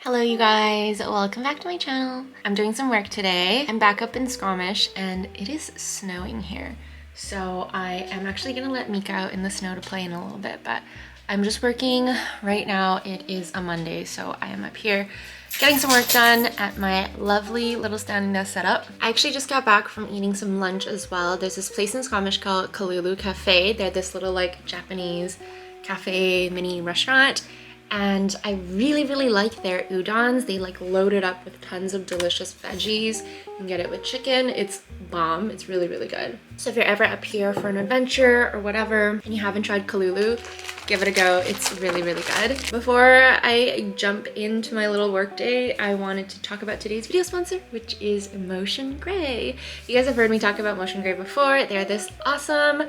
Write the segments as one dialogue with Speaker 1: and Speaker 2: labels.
Speaker 1: Hello you guys, welcome back to my channel. I'm doing some work today. I'm back up in Squamish and it is snowing here. So I am actually gonna let Mika out in the snow to play in a little bit, but I'm just working right now. It is a Monday, so I am up here getting some work done at my lovely little standing desk setup. I actually just got back from eating some lunch as well. There's this place in Squamish called Kashoo Cafe. They're this little like Japanese cafe mini restaurant. And I really like their udons. They like load it up with tons of delicious veggies. You can get it with chicken. It's bomb. It's really good. So if you're ever up here for an adventure or whatever and you haven't tried Kalulu, give it a go. It's really good. Before I jump into my little work day, I wanted to talk about today's video sponsor, which is Motion Gray. You guys have heard me talk about Motion Gray before. They're this awesome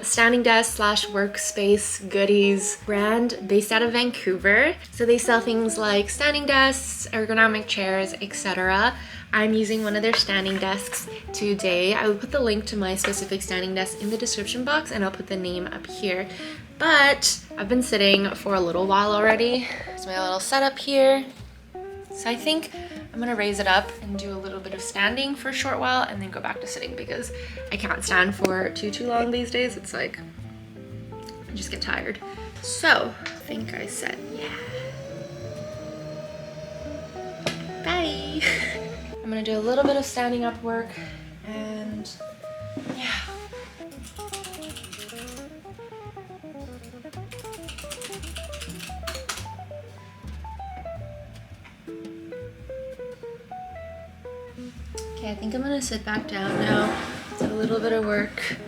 Speaker 1: standing desk slash workspace goodies brand based out of Vancouver. So they sell things like standing desks, ergonomic chairs, etc. I'm using one of their standing desks today. I will put the link to my specific standing desk in the description box and I'll put the name up here. But I've been sitting for a little while already. It's my little setup here. So I think I'm gonna raise it up and do a little bit of standing for a short while and then go back to sitting because I can't stand for too long these days. It's like, I just get tired. So I think I said, yeah. Bye. I'm gonna do a little bit of standing up work and yeah. Okay, I think I'm gonna sit back down now. Did a little bit of work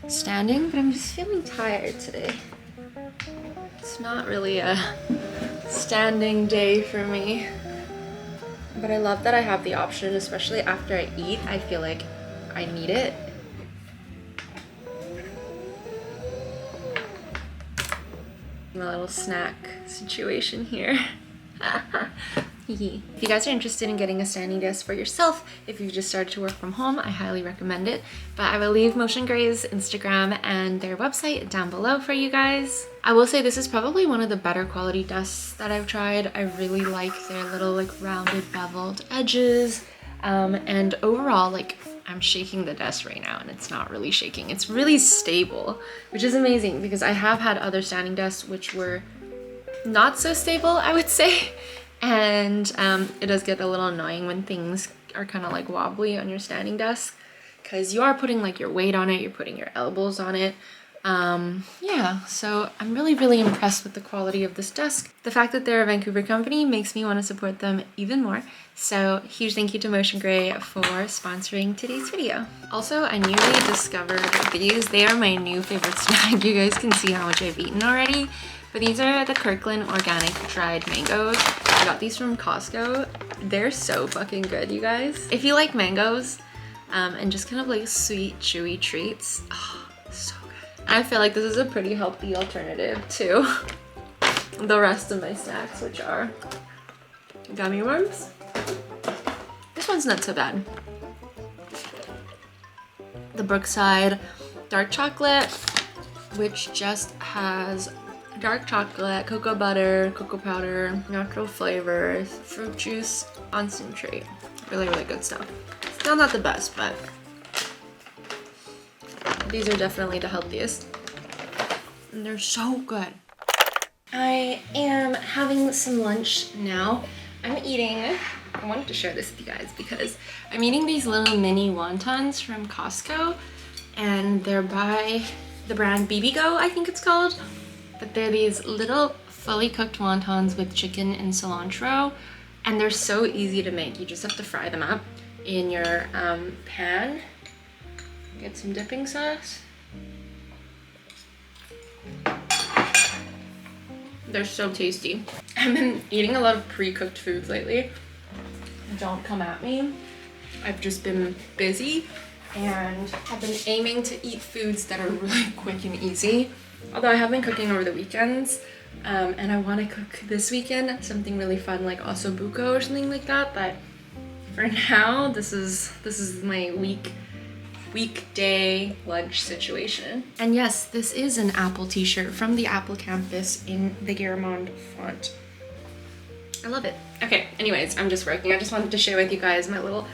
Speaker 1: standing, but I'm just feeling tired today. It's not really a standing day for me. But I love that I have the option, especially after I eat. I feel like I need it. My little snack situation here. If you guys are interested in getting a standing desk for yourself, if you've just started to work from home, I highly recommend it. But I will leave Motion Gray's Instagram and their website down below for you guys. I will say this is probably one of the better quality desks that I've tried. I really like their little like rounded beveled edges. And overall, like I'm shaking the desk right now and it's not really shaking. It's really stable, which is amazing because I have had other standing desks which were not so stable, I would say. And it does get a little annoying when things are kind of like wobbly on your standing desk because you are putting like your weight on it, you're putting your elbows on it. Yeah, so I'm really impressed with the quality of this desk. The fact that they're a Vancouver company makes me want to support them even more. So huge thank you to Motion Gray for sponsoring today's video. Also, I newly discovered these. They are my new favorite snack. You guys can see how much I've eaten already. But these are the Kirkland organic dried mangoes. I got these from Costco. They're so fucking good, you guys. If you like mangoes and just kind of like sweet, chewy treats, oh, so good. I feel like this is a pretty healthy alternative to the rest of my snacks, which are gummy worms. This one's not so bad. The Brookside dark chocolate, which just has dark chocolate, cocoa butter, cocoa powder, natural flavors, fruit juice, concentrate. Really good stuff. Still not the best, but these are definitely the healthiest. And they're so good. I am having some lunch now. I'm eating, I wanted to share this with you guys because I'm eating these little mini wontons from Costco and they're by the brand BBGO, I think it's called. But they're these little fully cooked wontons with chicken and cilantro, and they're so easy to make. You just have to fry them up in your pan. Get some dipping sauce. They're so tasty. I've been eating a lot of pre-cooked foods lately. Don't come at me. I've just been busy and I've been aiming to eat foods that are really quick and easy. Although I have been cooking over the weekends, and I want to cook this weekend something really fun like ossobuco or something like that. But for now, this is my weekday lunch situation. And yes, this is an Apple t-shirt from the Apple campus in the Garamond font. I love it. Okay, anyways, I'm just working. I just wanted to share with you guys my little...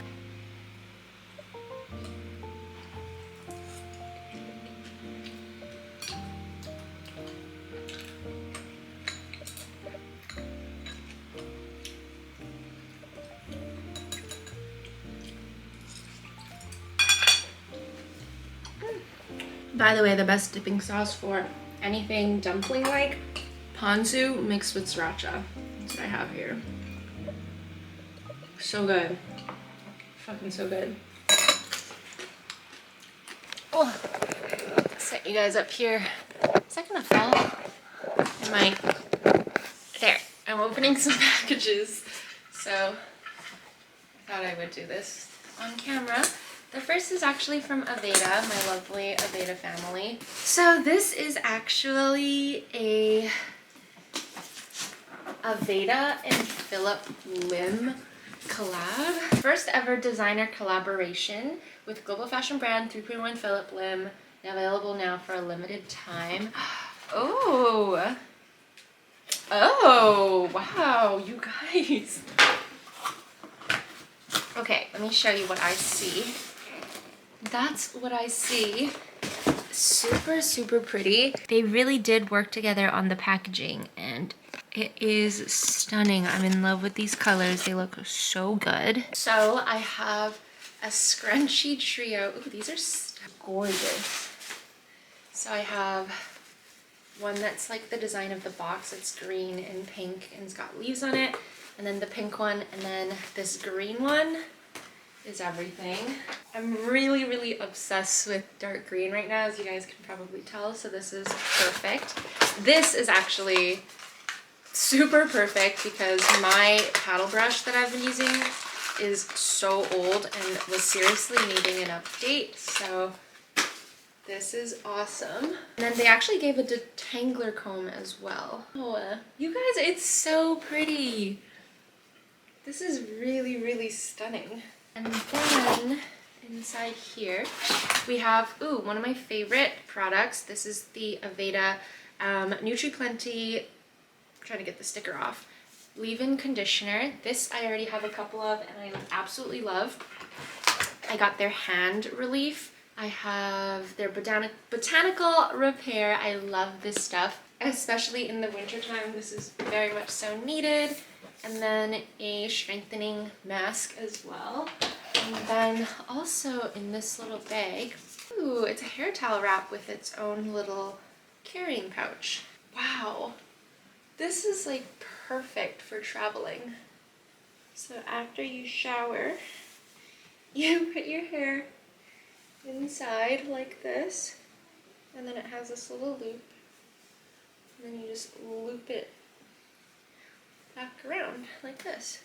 Speaker 1: By the way, the best dipping sauce for anything dumpling-like, ponzu mixed with sriracha. That's what I have here. So good. Fucking so good. Oh, set you guys up here. Is that gonna fall? It might. There. I'm opening some packages. So I thought I would do this on camera. The first is actually from Aveda, my lovely Aveda family. So this is actually a Aveda and Philip Lim collab. First ever designer collaboration with global fashion brand 3.1 Philip Lim, available now for a limited time. Oh, wow, you guys. Okay, let me show you what I see. That's what I see. Super, super pretty. They really did work together on the packaging and it is stunning. I'm in love with these colors. They look so good. So I have a scrunchy trio. Ooh, these are gorgeous. So I have one that's like the design of the box. It's green and pink and it's got leaves on it. And then the pink one, and then this green one is everything. I'm really, really obsessed with dark green right now, as you guys can probably tell, so this is perfect. This is actually super perfect because my paddle brush that I've been using is so old and was seriously needing an update, so this is awesome. And then they actually gave a Detangler comb as well. Oh, you guys, it's so pretty. This is really, really stunning. And then inside here we have, ooh, one of my favorite products. This is the Aveda Nutri-Plenty, I'm trying to get the sticker off, leave-in conditioner. This I already have a couple of and I absolutely love. I got their hand relief. I have their botanical repair. I love this stuff, especially in the winter time. This is very much so needed. And then a strengthening mask as well. And then also in this little bag, ooh, it's a hair towel wrap with its own little carrying pouch. Wow, this is like perfect for traveling. So after you shower, you put your hair inside like this, and then it has this little loop, and then you just loop it back around like this.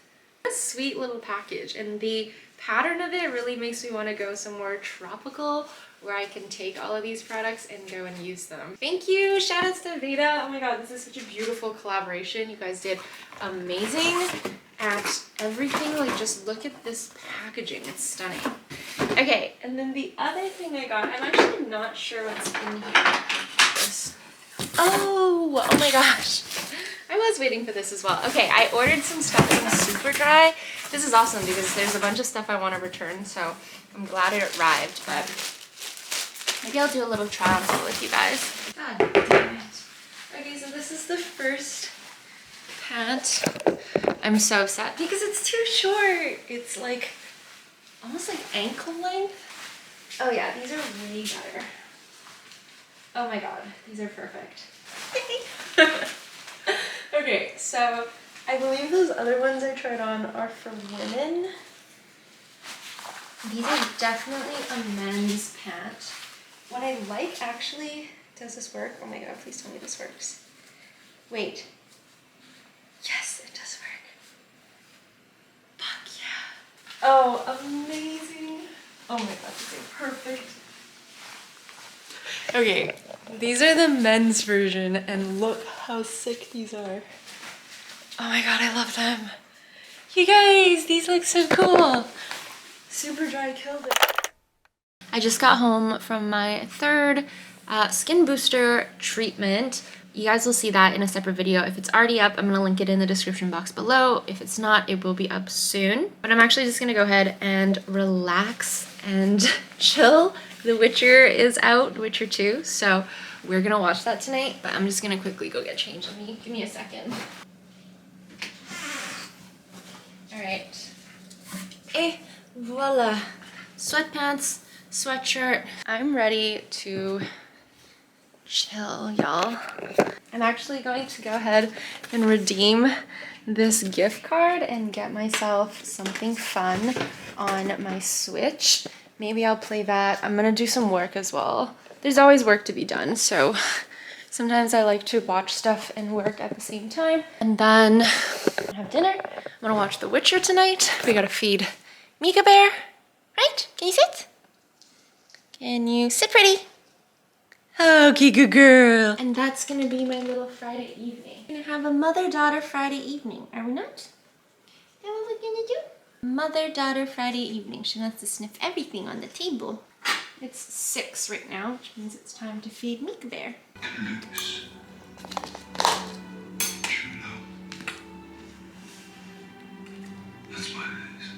Speaker 1: A sweet little package, and the pattern of it really makes me want to go somewhere tropical where I can take all of these products and go and use them. Thank you, shout outs to Aveda. Oh my god, this is such a beautiful collaboration. You guys did amazing at everything. Like, just look at this packaging, it's stunning. Okay, and then the other thing I got, I'm actually not sure what's in here. Oh my gosh. I was waiting for this as well. Okay, I ordered some stuff from Superdry. This is awesome because there's a bunch of stuff I want to return, so I'm glad it arrived, but maybe I'll do a little try on haul with you guys. God damn it. Okay, so this is the first pant. I'm so upset because it's too short. It's like almost like ankle length. Oh yeah, these are way better. Oh my god, these are perfect. Okay, so I believe those other ones I tried on are for women. These are definitely a men's pant. What I like actually, does this work? Oh my god, please tell me this works. Wait. Yes, it does work. Fuck yeah. Oh, amazing. Oh my god, these are perfect. Okay, these are the men's version, and look how sick these are. Oh my god, I love them. You guys, these look so cool. Superdry killed it. I just got home from my third skin booster treatment. You guys will see that in a separate video. If it's already up, I'm gonna link it in the description box below. If it's not, it will be up soon. But I'm actually just gonna go ahead and relax and chill. The Witcher is out, Witcher 2, so we're gonna watch that tonight. But I'm just gonna quickly go get changed. Give me a second. All right. Et voila. Sweatpants, sweatshirt. I'm ready to chill, y'all. I'm actually going to go ahead and redeem this gift card and get myself something fun on my Switch. Maybe I'll play that. I'm gonna do some work as well. There's always work to be done, so sometimes I like to watch stuff and work at the same time. And then have dinner. I'm gonna watch The Witcher tonight. We gotta feed Mika Bear, right? Can you sit? Can you sit, pretty? Okay, good girl. And that's gonna be my little Friday evening. We're gonna have a mother-daughter Friday evening, are we not? Is that what we're gonna do? Mother-daughter Friday evening. She wants to sniff everything on the table. It's 6 right now, which means it's time to feed Mika Bear.
Speaker 2: True love. That's what it is.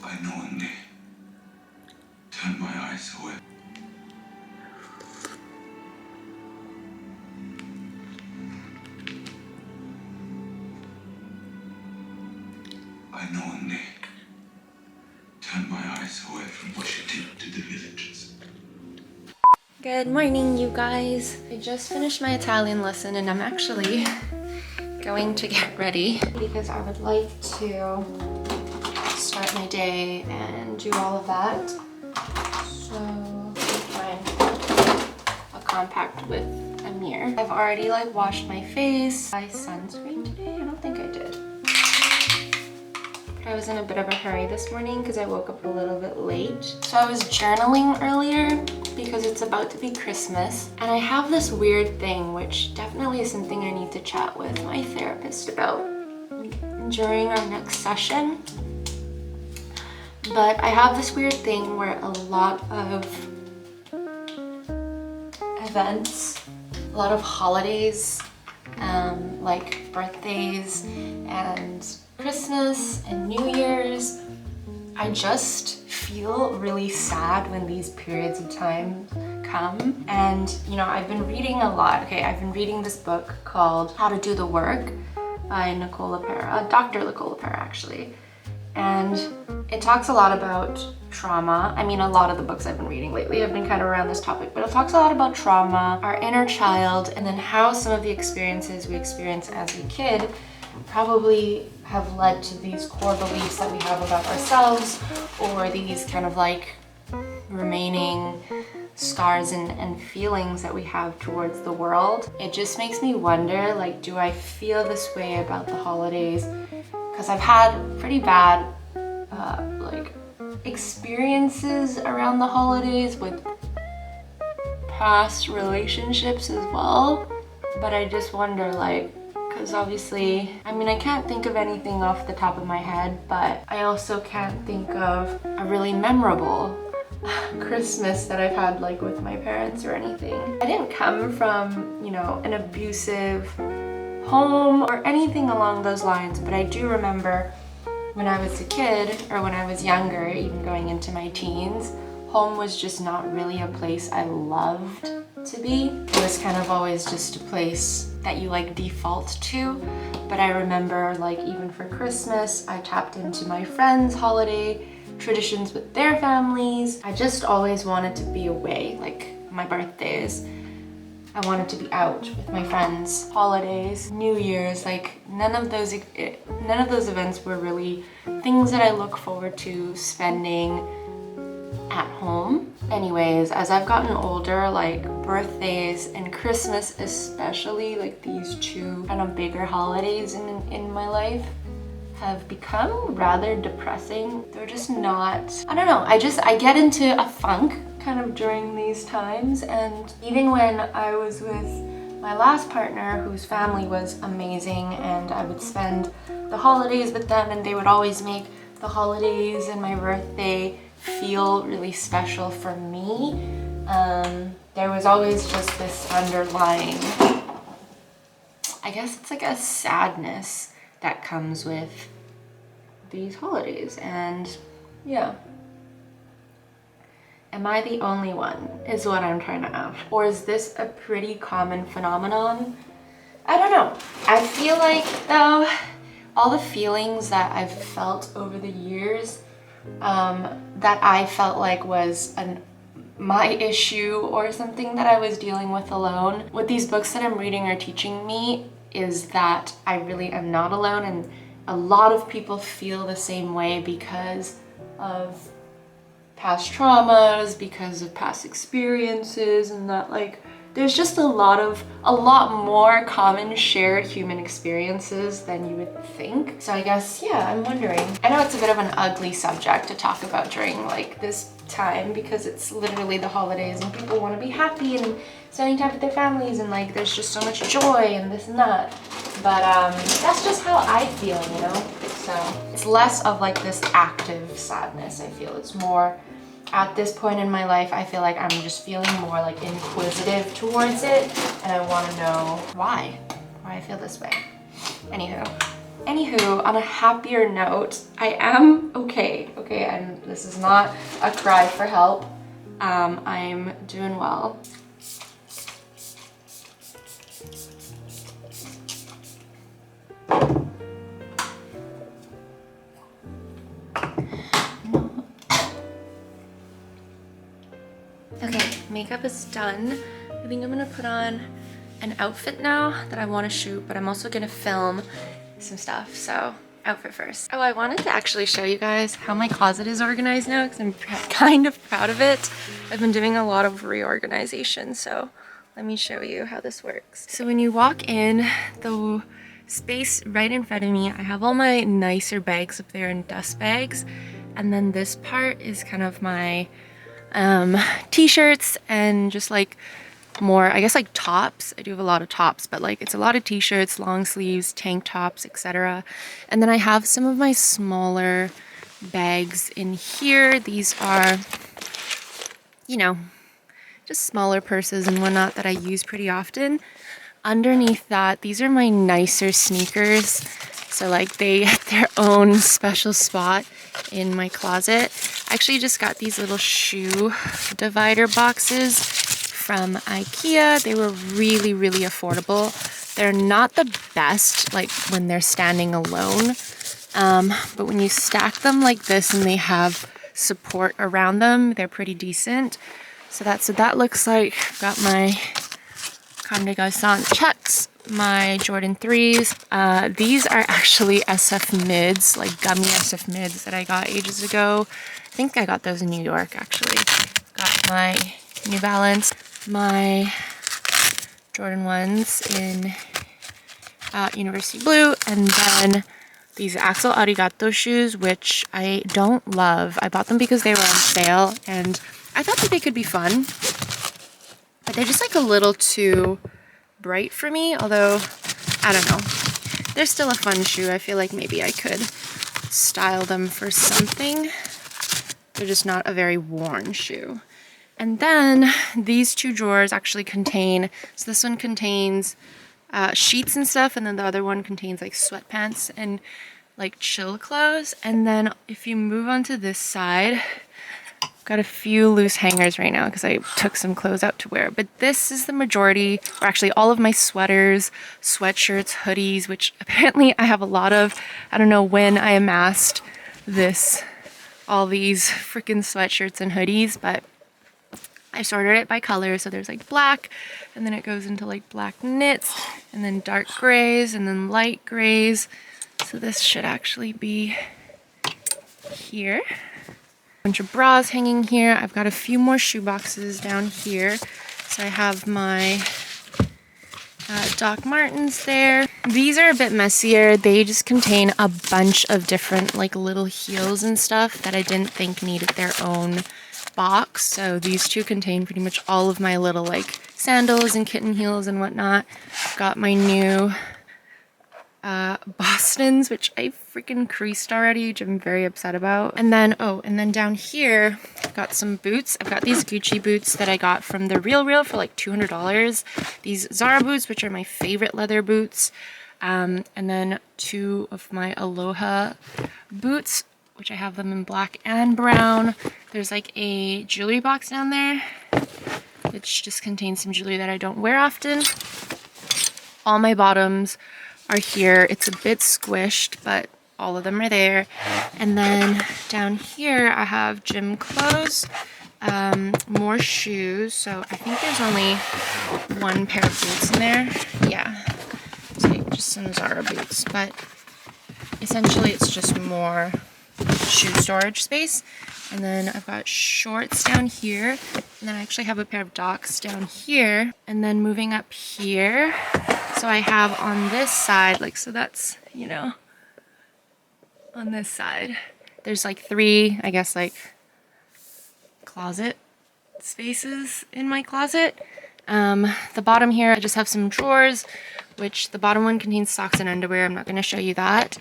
Speaker 2: I knowingly turned my eyes away. I knowingly turned my eyes away from what she did to the villagers.
Speaker 1: Good morning, you guys. I just finished my Italian lesson and I'm actually going to get ready because I would like to start my day and do all of that. So I'm find a compact with a mirror. I've already like washed my face. My sunscreen today? I don't think I did. I was in a bit of a hurry this morning because I woke up a little bit late. So I was journaling earlier because it's about to be Christmas. And I have this weird thing, which definitely is something I need to chat with my therapist about during our next session. But I have this weird thing where a lot of events, a lot of holidays, like birthdays and Christmas and New Year's, I just feel really sad when these periods of time come. And you know, I've been reading a lot. Okay, I've been reading this book called How to Do the Work by Nicola Pera, Dr. Nicola Pera actually. And it talks a lot about trauma. I mean, a lot of the books I've been reading lately have been kind of around this topic, but it talks a lot about trauma, our inner child, and then how some of the experiences we experience as a kid probably have led to these core beliefs that we have about ourselves, or these kind of like remaining scars and feelings that we have towards the world. It just makes me wonder, like, do I feel this way about the holidays? Because I've had pretty bad like experiences around the holidays with past relationships as well. But I just wonder, like, because obviously, I mean, I can't think of anything off the top of my head, but I also can't think of a really memorable Christmas that I've had like with my parents or anything. I didn't come from, you know, an abusive home or anything along those lines, but I do remember when I was a kid, or when I was younger, even going into my teens, home was just not really a place I loved to be. It was kind of always just a place that you like default to. But I remember, like, even for Christmas, I tapped into my friends' holiday traditions with their families. I just always wanted to be away, like my birthdays. I wanted to be out with my friends. Holidays, New Year's, like none of those events were really things that I look forward to spending at home. Anyways, as I've gotten older, like birthdays and Christmas especially, like these two kind of bigger holidays in my life, have become rather depressing. They're just not, I don't know, I get into a funk kind of during these times. And even when I was with my last partner, whose family was amazing, and I would spend the holidays with them, and they would always make the holidays and my birthday feel really special for me. There was always just this underlying, I guess it's like a sadness that comes with these holidays, and yeah. Am I the only one, is what I'm trying to ask. Or is this a pretty common phenomenon? I don't know. I feel like, though, all the feelings that I've felt over the years, that I felt like was my issue or something that I was dealing with alone, what these books that I'm reading are teaching me is that I really am not alone, and a lot of people feel the same way because of past traumas, because of past experiences, and that like there's just a lot more common shared human experiences than you would think. So I guess, yeah, I'm wondering. I know it's a bit of an ugly subject to talk about during like this time because it's literally the holidays and people want to be happy and spending time with their families, and like there's just so much joy and this and that. But that's just how I feel, you know? So it's less of like this active sadness, I feel. It's more, at this point in my life, I feel like I'm just feeling more like inquisitive towards it, and I want to know why I feel this way. Anywho, on a happier note, I am okay, and this is not a cry for help. I'm doing well. Okay, makeup is done. I think I'm gonna put on an outfit now that I want to shoot, but I'm also gonna film some stuff, so outfit first. Oh, I wanted to actually show you guys how my closet is organized now because I'm kind of proud of it. I've been doing a lot of reorganization, so let me show you how this works. So when you walk in, the space right in front of me, I have all my nicer bags up there in dust bags, and then this part is kind of my t-shirts and just like more, I guess, like tops. I do have a lot of tops, but like it's a lot of t-shirts, long sleeves, tank tops, etc. And then I have some of my smaller bags in here. These are, you know, just smaller purses and whatnot that I use pretty often. Underneath that, these are my nicer sneakers. So like they get their own special spot in my closet. I actually just got these little shoe divider boxes from IKEA. They were really, really affordable. They're not the best like when they're standing alone, but when you stack them like this and they have support around them, they're pretty decent. So that's what that looks like. I've got my Comme des Garçons Chucks, my Jordan 3s. These are actually SF mids, like gummy SF mids that I got ages ago. I think I got those in New York, actually. Got my New Balance, my Jordan 1s in University Blue, and then these Axel Arigato shoes, which I don't love. I bought them because they were on sale, and I thought that they could be fun, but they're just like a little too bright for me, although, I don't know. They're still a fun shoe. I feel like maybe I could style them for something. They're just not a very worn shoe. And then these two drawers actually contain, so this one contains sheets and stuff, and then the other one contains like sweatpants and like chill clothes. And then if you move on to this side, I've got a few loose hangers right now because I took some clothes out to wear. But this is the majority, or actually all of my sweaters, sweatshirts, hoodies, which apparently I have a lot of. I don't know when I amassed all these freaking sweatshirts and hoodies, but I sorted it by color. So there's like black, and then it goes into like black knits, and then dark grays, and then light grays. So this should actually be here. Bunch of bras hanging here. I've got a few more shoe boxes down here. So I have my Doc Martens there. These are a bit messier. They just contain a bunch of different like little heels and stuff that I didn't think needed their own box. So these two contain pretty much all of my little like sandals and kitten heels and whatnot. Got my new Bostons, which I freaking creased already, which I'm very upset about. And then, oh, and then down here, I've got some boots. I've got these Gucci boots that I got from the Real for like $200. These Zara boots, which are my favorite leather boots. And then two of my Aloha boots, which I have them in black and brown. There's like a jewelry box down there, which just contains some jewelry that I don't wear often. All my bottoms are here. It's a bit squished, but all of them are there. And then down here I have gym clothes, more shoes. So I think there's only one pair of boots in there. Yeah, so just some Zara boots, but essentially it's just more shoe storage space. And then I've got shorts down here, and then I actually have a pair of Docs down here. And then moving up here, so I have on this side, like, so that's, you know, on this side, there's like three, I guess, like closet spaces in my closet. The bottom here, I just have some drawers, which the bottom one contains socks and underwear. I'm not going to show you that.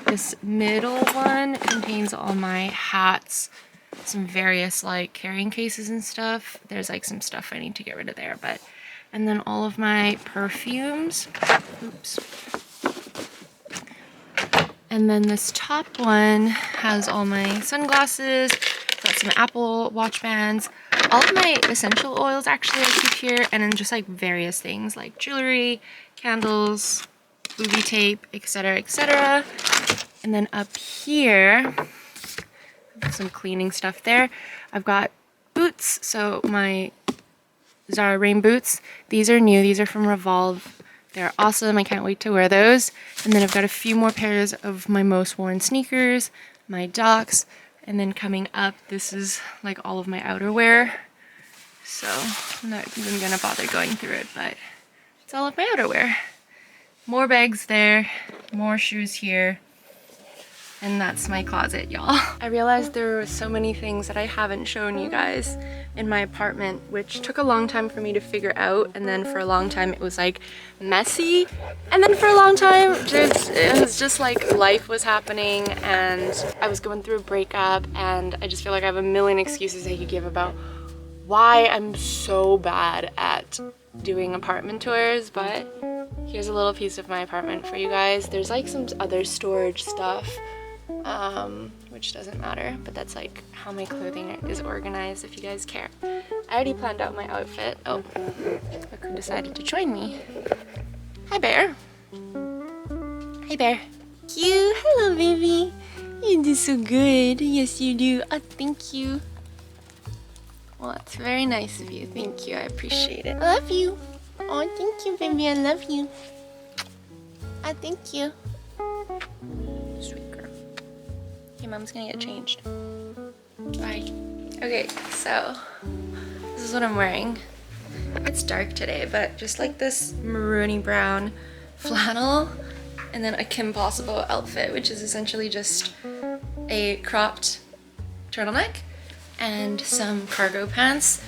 Speaker 1: This middle one contains all my hats, some various like carrying cases and stuff. There's like some stuff I need to get rid of there, but, and then all of my perfumes. Oops. And then this top one has all my sunglasses, got some Apple Watch bands, all of my essential oils actually I keep here, and then just like various things like jewelry, candles, booby tape, etc., etc. And then up here, some cleaning stuff there. I've got boots, so my Zara rain boots. These are new, these are from Revolve. They're awesome, I can't wait to wear those. And then I've got a few more pairs of my most worn sneakers, my Docs, and then coming up, this is like all of my outerwear. So I'm not even gonna bother going through it, but it's all of my outerwear. More bags there, more shoes here. And that's my closet, y'all. I realized there were so many things that I haven't shown you guys in my apartment, which took a long time for me to figure out. And then for a long time it was like messy. And then for a long time it was just like life was happening and I was going through a breakup, and I just feel like I have a million excuses I could give about why I'm so bad at doing apartment tours. But here's a little piece of my apartment for you guys. There's like some other storage stuff, which doesn't matter, but that's like how my clothing is organized if you guys care. I already planned out my outfit. Oh, look who decided to join me. Hi, Bear. Hi, Bear. Cute. Hello, baby. You do so good. Yes, you do. Oh, thank you. Well, that's very nice of you. Thank you. I appreciate it. I love you. Oh, thank you, baby. I love you. I thank you. Sweet girl. Okay, Mom's gonna get changed. Bye. Okay, so this is what I'm wearing. It's dark today, but just like this maroony brown flannel, and then a Kim Possible outfit, which is essentially just a cropped turtleneck and some cargo pants.